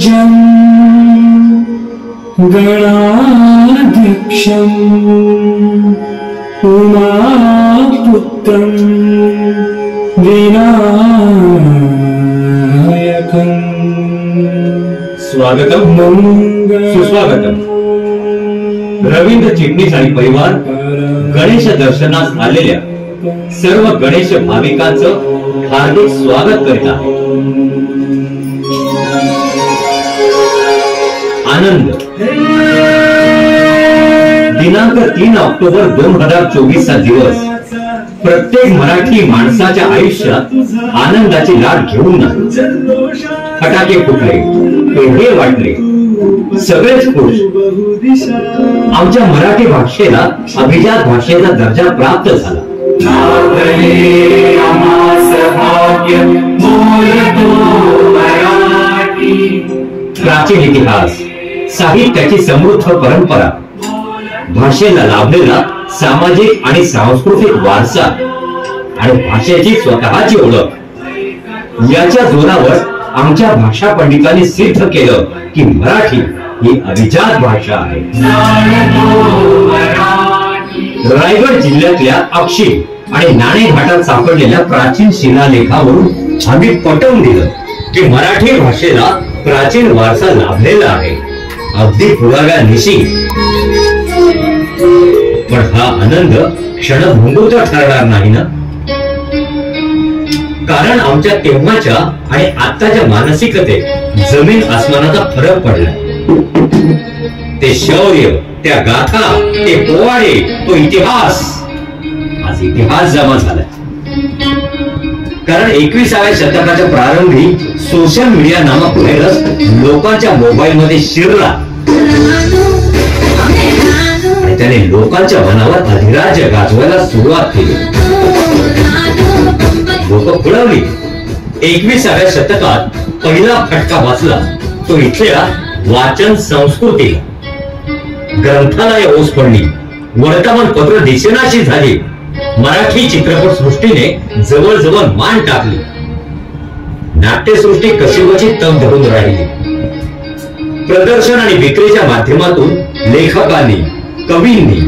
पूज्यं गणाध्यक्षं उमापुत्रं विनायकं स्वागतम सुस्वागतम। रवींद्र चिटणीस आणि परिवार गणेश दर्शनास आलेल्या सर्व गणेश भाविकांचं हार्दिक स्वागत करीत आहे। आनंद दिनांक 3 ऑक्टोबर 2024 चा दिवस प्रत्येक मराठी माणसाच्या आयुष्यात आनंदाची लाट घेऊन आला। फटाके फुटले, पेढे वाटले, सगळेच खुश। आमच्या मराठी भाषेला अभिजात भाषेचा दर्जा प्राप्त झाला। प्राचीन इतिहास, साहित्याची समृद्ध परंपरा, भाषेला लाभलेला सामाजिक आणि सांस्कृतिक वारसा आणि भाषेची स्वतःची ओळख याच्या जोरावर आमच्या भाषा पंडितांनी सिद्ध केलं की मराठी ही अभिजात भाषा आहे। रायगड जिल्ह्यातल्या अक्षी आणि नाणे घाटात सापडलेल्या प्राचीन शिलालेखावरून आम्ही पटवून दिलं की मराठी भाषेला प्राचीन वारसा लाभलेला आहे, अगदी पुराव्यानिशी। पण हा आनंद क्षणभंगुर ठरणार नाही ना, कारण आमच्या तेव्हाच्या आणि आत्ताच्या मानसिकतेत जमीन आसमानाचा फरक पडला। ते शौर्य, त्या गाथा, ते पोवाडे, तो इतिहास, आज इतिहास जमा झाला। कारण 21व्या शतकाच्या प्रारंभी सोशल मीडिया नामक व्हायरस लोकांच्या मोबाईल मध्ये शिरला आणि त्याने लोकांच्या मनावर अधिराज्य गाजवायला सुरुवात केली। लोक खुळवली। 21व्या शतकात पहिला फटका बसला तो इथल्या वाचन संस्कृतीला। ग्रंथालय ओस पडली, वर्तमानपत्र दिसेनाशी झाली, मराठी चित्रपट सृष्टीने जवळजवळ मान टाकली, नाट्यसृष्टी कशीबशी तग धरून राहिली। प्रदर्शन आणि विक्रीच्या माध्यमातून लेखकांनी, कवींनी,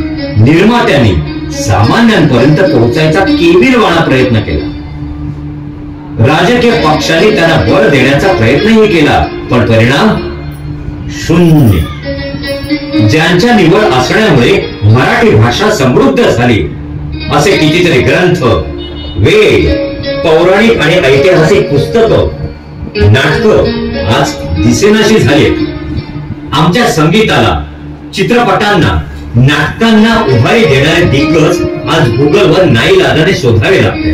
निर्मात्यांनी सामान्यांपर्यंत पोहोचायचा केविलवाणा प्रयत्न केला। राजकीय पक्षांनी त्यांना बळ देण्याचा प्रयत्नही केला, पण परिणाम शून्य। ज्यांच्या निवड असण्यामुळे मराठी भाषा समृद्ध झाली असे कितीतरी ग्रंथ, वेद, पौराणिक आणि ऐतिहासिक पुस्तकं, नाटकं आज दिसेनाशी झाले। आमच्या संगीताला, चित्रपटांना, नाटकांना उभारी देणारे दिग्गज आज गुगलवर नाईलाजाने शोधावे लागते।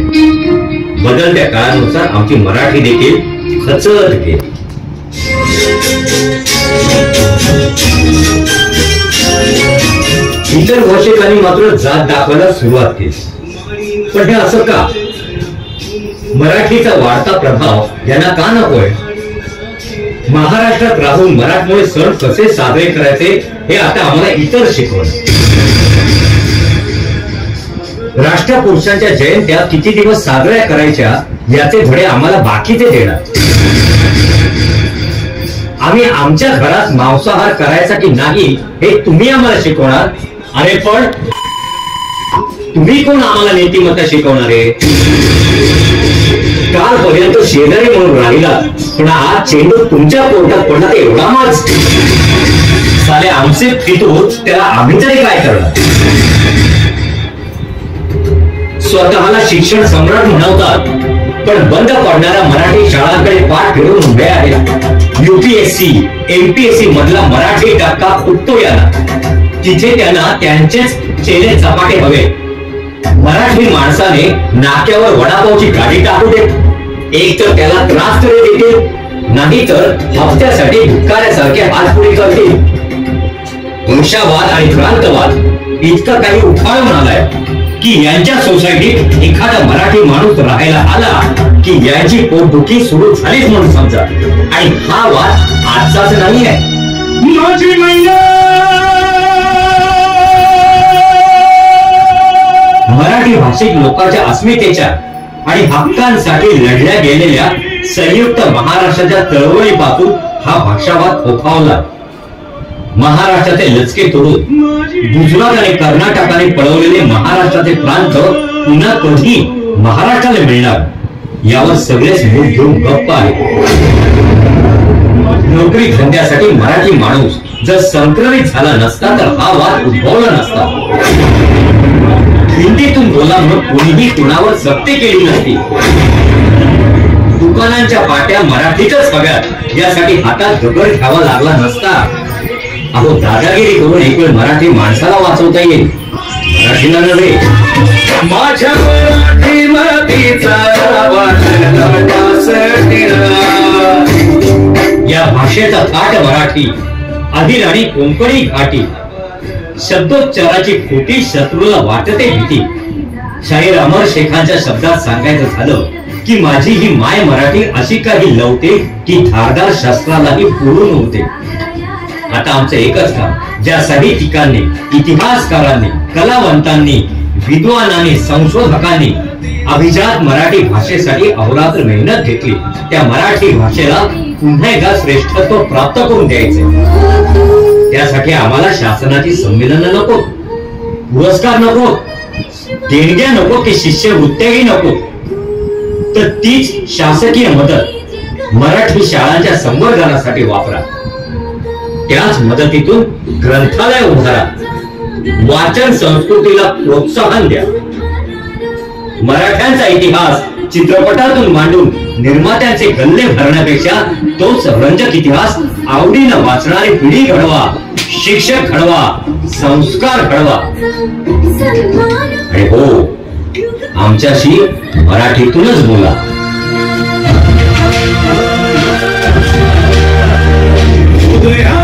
बदलत्या काळानुसार आमची मराठी देखील खचत गेली। इतर भाषिकांनी मात्र जात दाखवायला सुरुवात केली। पण हे असं का? मराठीचा वाढता प्रभाव यांना का नकोय? महाराष्ट्रात राहून मराठमोळे सण कसे साजरे करायचे हे आता आम्हाला इतर शिकवलं। राष्ट्रपुरुषांच्या जयंत्या किती दिवस साजऱ्या करायच्या याचे धडे आम्हाला बाकीचे देणार। आम्ही आमच्या घरात मांसाहार करायचा की नाही हे तुम्ही आम्हाला शिकवणार। अरे पण तुम्ही कोण आम्हाला नीतिमत्ता शिकवणारे? कालपर्यंत शेजारी म्हणून राहिला, पण आज चेंडू तुमच्या पोटात पडला एवढा माज। साले आमचे फितूर, त्याला आम्ही तरी काय करणार? स्वतःला शिक्षण सम्राट म्हणवतात, पण बंद पडणाऱ्या मराठी शाळांकडे पाठ फिरवून उभे आहेत। UPSC, MPSC मधला मराठी टक्का फुटतो याला। तिथे त्यांना त्यांचेच चेले चपाटे हवे। मराठी माणसाने नाक्यावर वडापावची गाडी टाकू दे, एक तर त्याला त्रास तरी देतील, नाही तर हप्त्यासाठी भिकाऱ्यासारखे हात पुढे करतील। वंशवाद आणि क्रांतवाद इतकं काही उफाळ म्हणालाय की यांच्या सोसायटीत एखादा मराठी माणूस राहायला आला की यांची पोटदुखी सुरू झालीच म्हणून समजा। आणि हा वाद आजचाच नाही आहे। मराठी भाषिक लोकांच्या अस्मितेच्या आणि हक्कांसाठी लढल्या गेलेल्या संयुक्त महाराष्ट्राच्या चळवळीपासून हा भाषावाद फोफावला. महाराष्ट्राचे लचके तोडून गुजरात आणि कर्नाटकाने पळवलेले महाराष्ट्राचे प्रांत पुन्हा कधी महाराष्ट्राला मिळणार यावर सगळेच मुख घेऊन गप्प आहे. नोकरी धंद्यासाठी मराठी माणूस जर संक्रमित झाला नसता तर हा वाद उद्भवला नसता. हिंदीतून बोला म्हणून कोणीही कुणावर सक्ती केली नसती. दुकानांच्या पाट्या मराठीतच हव्यात यासाठी हातात दगड घ्यावा लागला नसता. अहो, दादागिरी करून एक वेळ मराठी माणसाला वाचवता येईल, मराठीला नव्हे. माझ्या मराठी मातीचा या भाषेचा थाट मराठी अधीर आणि कोंकणी घाटी. शब्दोच्चाराची खोटी शत्रूला वाटते भीती. शाहीर अमर शेखांच्या शब्दात सांगायचं झालं की माझी ही माय मराठी अशी काही लवते की धारदार शस्त्रालाही पुरून होते. आता आमचं एकच काम, ज्या साहित्यिकांनी, इतिहासकारांनी, कलावंतांनी, विद्वानांनी, संशोधकांनी अभिजात मराठी भाषेसाठी अहोरात्र मेहनत घेतली, त्या मराठी भाषेला पुन्हा एकदा श्रेष्ठत्व प्राप्त करून द्यायचे. त्यासाठी आम्हाला शासनाची संमेलनं नको, पुरस्कार नको, देणग्या नको की शिष्यवृत्त्याही नको, तर तीच शासकीय मदत मराठी शाळांच्या संवर्धनासाठी वापरा. त्याच मदतीतून ग्रंथालय उभारा, वाचन संस्कृतीला प्रोत्साहन द्या. मराठ्यांचा इतिहास चित्रपटातून मांडून निर्मात्यांचे गल्ले भरण्यापेक्षा तोच रंजक इतिहास आवडीनं वाचणारी पिढी घडवा, शिक्षक घडवा, संस्कार घडवा. आणि हो, आमच्याशी मराठीतूनच बोला. उदया